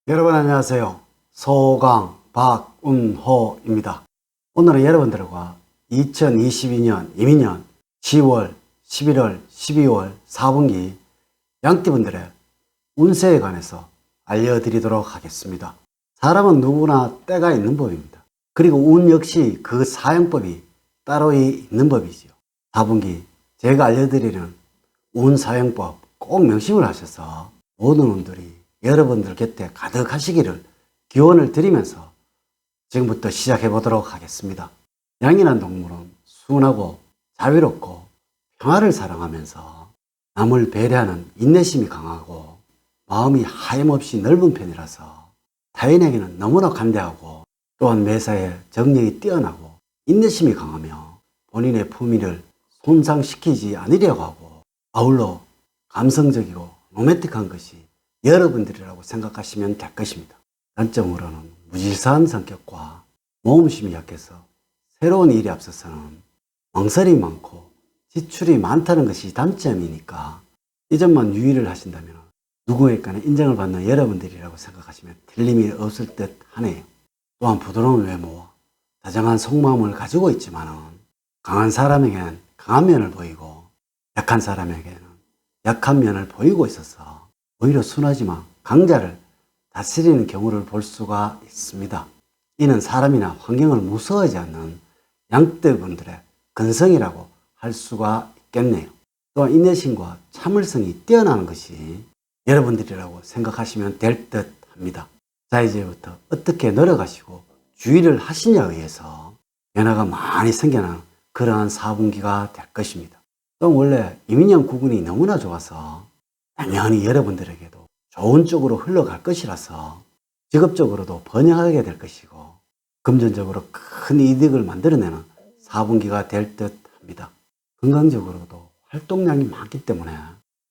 여러분 안녕하세요. 소강 박운호입니다. 오늘은 여러분들과 2022년 이민년 10월, 11월, 12월 4분기 양띠분들의 운세에 관해서 알려드리도록 하겠습니다. 사람은 누구나 때가 있는 법입니다. 그리고 운 역시 그 사용법이 따로 있는 법이지요. 4분기 제가 알려드리는 운 사용법 꼭 명심을 하셔서 모든 운들이 여러분들 곁에 가득하시기를 기원을 드리면서 지금부터 시작해 보도록 하겠습니다. 양이란 동물은 순하고 자비롭고 평화를 사랑하면서 남을 배려하는 인내심이 강하고 마음이 하염없이 넓은 편이라서 타인에게는 너무나 관대하고 또한 매사에 정력이 뛰어나고 인내심이 강하며 본인의 품위를 손상시키지 않으려고 하고 아울러 감성적이고 로맨틱한 것이 여러분들이라고 생각하시면 될 것입니다. 단점으로는 무질서한 성격과 모험심이 약해서 새로운 일에 앞서서는 망설임이 많고 지출이 많다는 것이 단점이니까 이 점만 유의를 하신다면 누구에게나 인정을 받는 여러분들이라고 생각하시면 틀림이 없을 듯 하네요. 또한 부드러운 외모와 다정한 속마음을 가지고 있지만 강한 사람에게는 강한 면을 보이고 약한 사람에게는 약한 면을 보이고 있어서 오히려 순하지만 강자를 다스리는 경우를 볼 수가 있습니다. 이는 사람이나 환경을 무서워하지 않는 양떼분들의 근성이라고 할 수가 있겠네요. 또한 인내심과 참을성이 뛰어나는 것이 여러분들이라고 생각하시면 될 듯 합니다. 자, 이제부터 어떻게 노력하시고 주의를 하시냐에 의해서 변화가 많이 생겨나는 그러한 4분기가 될 것입니다. 또 원래 이민년 구군이 너무나 좋아서 당연히 여러분들에게도 좋은 쪽으로 흘러갈 것이라서 직업적으로도 번영하게 될 것이고 금전적으로 큰 이득을 만들어내는 4분기가 될 듯 합니다. 건강적으로도 활동량이 많기 때문에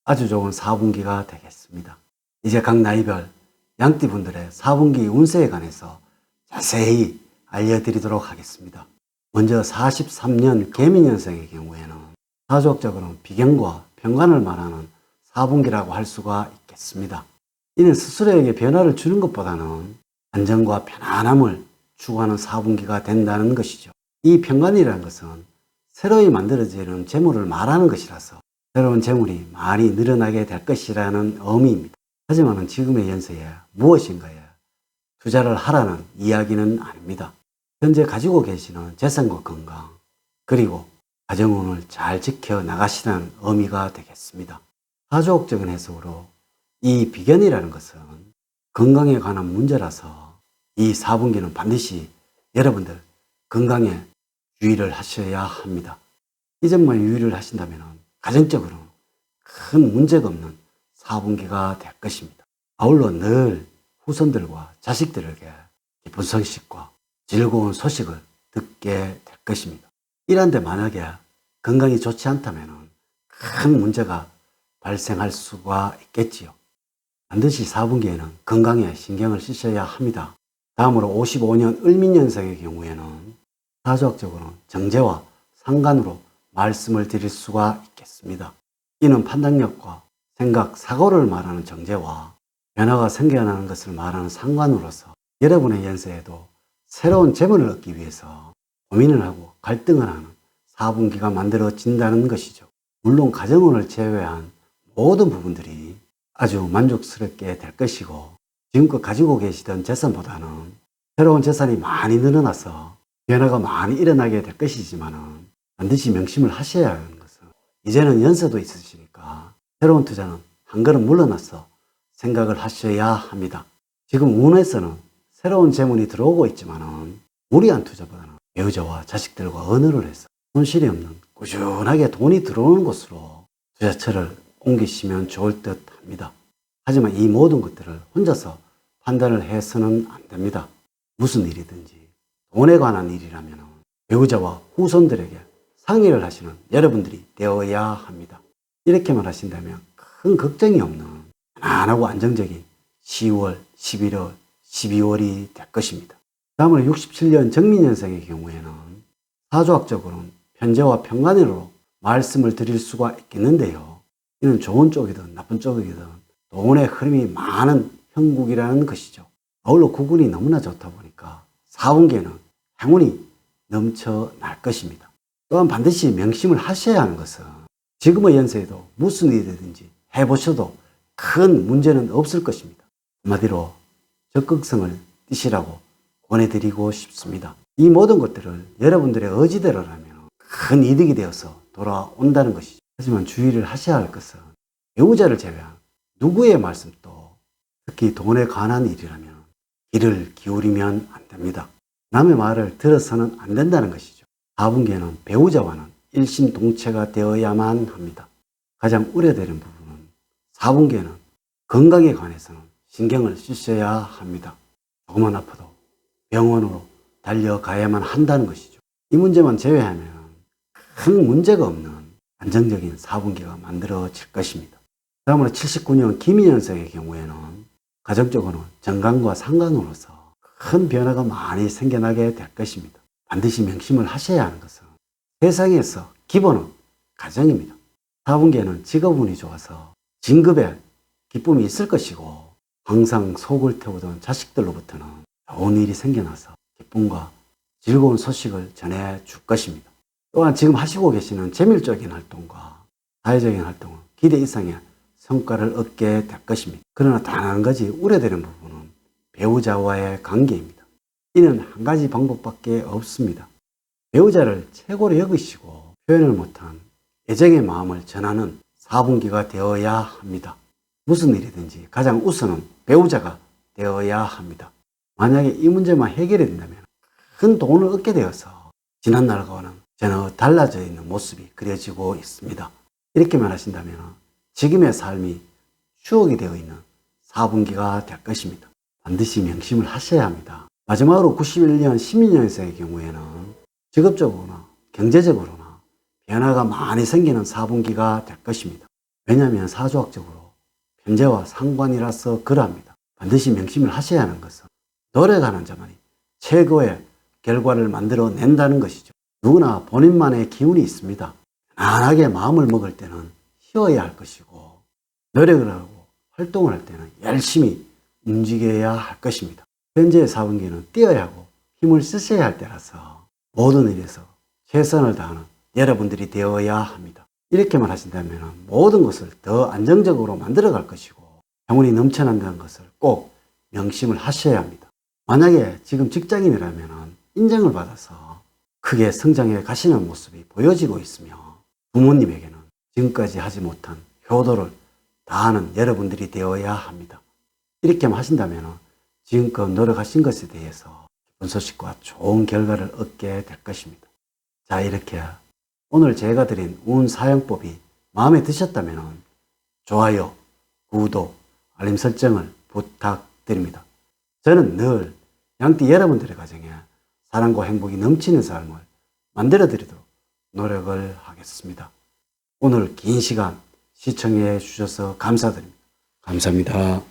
아주 좋은 4분기가 되겠습니다. 이제 각 나이별 양띠분들의 4분기 운세에 관해서 자세히 알려드리도록 하겠습니다. 먼저 43년 개미년생의 경우에는 사주학적으로는 비견과 평관을 말하는 4분기라고 할 수가 있겠습니다. 이는 스스로에게 변화를 주는 것보다는 안정과 편안함을 추구하는 4분기가 된다는 것이죠. 이 평관이라는 것은 새로이 만들어지는 재물을 말하는 것이라서 새로운 재물이 많이 늘어나게 될 것이라는 의미입니다. 하지만 지금의 연세에 무엇인가에 투자를 하라는 이야기는 아닙니다. 현재 가지고 계시는 재산과 건강 그리고 가정운을 잘 지켜나가시라는 의미가 되겠습니다. 사주학적인 해석으로 이 비견이라는 것은 건강에 관한 문제라서 이 4분기는 반드시 여러분들 건강에 유의를 하셔야 합니다. 이 점만 유의를 하신다면 가정적으로는 큰 문제가 없는 4분기가 될 것입니다. 아울러 늘 후손들과 자식들에게 기쁜 소식과 즐거운 소식을 듣게 될 것입니다. 이런데 만약에 건강이 좋지 않다면 큰 문제가 발생할 수가 있겠지요. 반드시 4분기에는 건강에 신경을 쓰셔야 합니다. 다음으로 55년 을민년생의 경우에는 사주학적으로는 정제와 상관으로 말씀을 드릴 수가 있겠습니다. 이는 판단력과 생각, 사고를 말하는 정제와 변화가 생겨나는 것을 말하는 상관으로서 여러분의 연세에도 새로운 재물을 얻기 위해서 고민을 하고 갈등을 하는 4분기가 만들어진다는 것이죠. 물론 가정운을 제외한 모든 부분들이 아주 만족스럽게 될 것이고 지금껏 가지고 계시던 재산보다는 새로운 재산이 많이 늘어나서 변화가 많이 일어나게 될 것이지만 반드시 명심을 하셔야 하는 것은 이제는 연세도 있으시니까 새로운 투자는 한 걸음 물러나서 생각을 하셔야 합니다. 지금 운에서는 새로운 재물이 들어오고 있지만 무리한 투자보다는 배우자와 자식들과 언어를 해서 손실이 없는 꾸준하게 돈이 들어오는 곳으로 투자처를 옮기시면 좋을 듯 합니다. 하지만 이 모든 것들을 혼자서 판단을 해서는 안 됩니다. 무슨 일이든지 돈에 관한 일이라면 배우자와 후손들에게 상의를 하시는 여러분들이 되어야 합니다. 이렇게만 하신다면 큰 걱정이 없는 편안하고 안정적인 10월, 11월, 12월이 될 것입니다. 다음으로 67년 정민년생의 경우에는 사주학적으로는 편재와 평관으로 말씀을 드릴 수가 있겠는데요. 이는 좋은 쪽이든 나쁜 쪽이든 돈의 흐름이 많은 형국이라는 것이죠. 아울러 구군이 너무나 좋다 보니까 4분기에는 행운이 넘쳐날 것입니다. 또한 반드시 명심을 하셔야 하는 것은 지금의 연세에도 무슨 일이든지 해보셔도 큰 문제는 없을 것입니다. 한마디로 적극성을 띠시라고 권해드리고 싶습니다. 이 모든 것들을 여러분들의 의지대로라면 큰 이득이 되어서 돌아온다는 것이죠. 하지만 주의를 하셔야 할 것은 배우자를 제외한 누구의 말씀도, 특히 돈에 관한 일이라면 귀를 기울이면 안 됩니다. 남의 말을 들어서는 안 된다는 것이죠. 4분기에는 배우자와는 일심동체가 되어야만 합니다. 가장 우려되는 부분은 4분기에는 건강에 관해서는 신경을 쓰셔야 합니다. 조금만 아파도 병원으로 달려가야만 한다는 것이죠. 이 문제만 제외하면 큰 문제가 없는 안정적인 4분기가 만들어질 것입니다. 다음으로 79년 김인년생의 경우에는 가정적으로 정관과 상관으로서 큰 변화가 많이 생겨나게 될 것입니다. 반드시 명심을 하셔야 하는 것은 세상에서 기본은 가정입니다. 4분기에는 직업운이 좋아서 진급에 기쁨이 있을 것이고 항상 속을 태우던 자식들로부터는 좋은 일이 생겨나서 기쁨과 즐거운 소식을 전해줄 것입니다. 또한 지금 하시고 계시는 재밀적인 활동과 사회적인 활동은 기대 이상의 성과를 얻게 될 것입니다. 그러나 단 한 가지 우려되는 부분은 배우자와의 관계입니다. 이는 한 가지 방법밖에 없습니다. 배우자를 최고로 여기시고 표현을 못한 애정의 마음을 전하는 4분기가 되어야 합니다. 무슨 일이든지 가장 우선은 배우자가 되어야 합니다. 만약에 이 문제만 해결이 된다면 큰 돈을 얻게 되어서 지난날과는 전혀 달라져 있는 모습이 그려지고 있습니다. 이렇게 말하신다면 지금의 삶이 추억이 되어 있는 4분기가 될 것입니다. 반드시 명심을 하셔야 합니다. 마지막으로 91년 12년생의 경우에는 직업적으로나 경제적으로나 변화가 많이 생기는 4분기가 될 것입니다. 왜냐하면 사주학적으로 편재와 상관이라서 그러합니다. 반드시 명심을 하셔야 하는 것은 노력하는 자만이 최고의 결과를 만들어낸다는 것이죠. 누구나 본인만의 기운이 있습니다. 편안하게 마음을 먹을 때는 쉬어야 할 것이고 노력을 하고 활동을 할 때는 열심히 움직여야 할 것입니다. 현재의 4분기는 뛰어야 하고 힘을 쓰셔야 할 때라서 모든 일에서 최선을 다하는 여러분들이 되어야 합니다. 이렇게만 하신다면 모든 것을 더 안정적으로 만들어 갈 것이고 행운이 넘쳐난다는 것을 꼭 명심을 하셔야 합니다. 만약에 지금 직장인이라면 인정을 받아서 크게 성장해 가시는 모습이 보여지고 있으며 부모님에게는 지금까지 하지 못한 효도를 다하는 여러분들이 되어야 합니다. 이렇게만 하신다면 지금껏 노력하신 것에 대해서 기쁜 소식과 좋은 결과를 얻게 될 것입니다. 자, 이렇게 오늘 제가 드린 운 사용법이 마음에 드셨다면 좋아요, 구독, 알림 설정을 부탁드립니다. 저는 늘 양띠 여러분들의 가정에 사랑과 행복이 넘치는 삶을 만들어 드리도록 노력을 하겠습니다. 오늘 긴 시간 시청해 주셔서 감사드립니다. 감사합니다.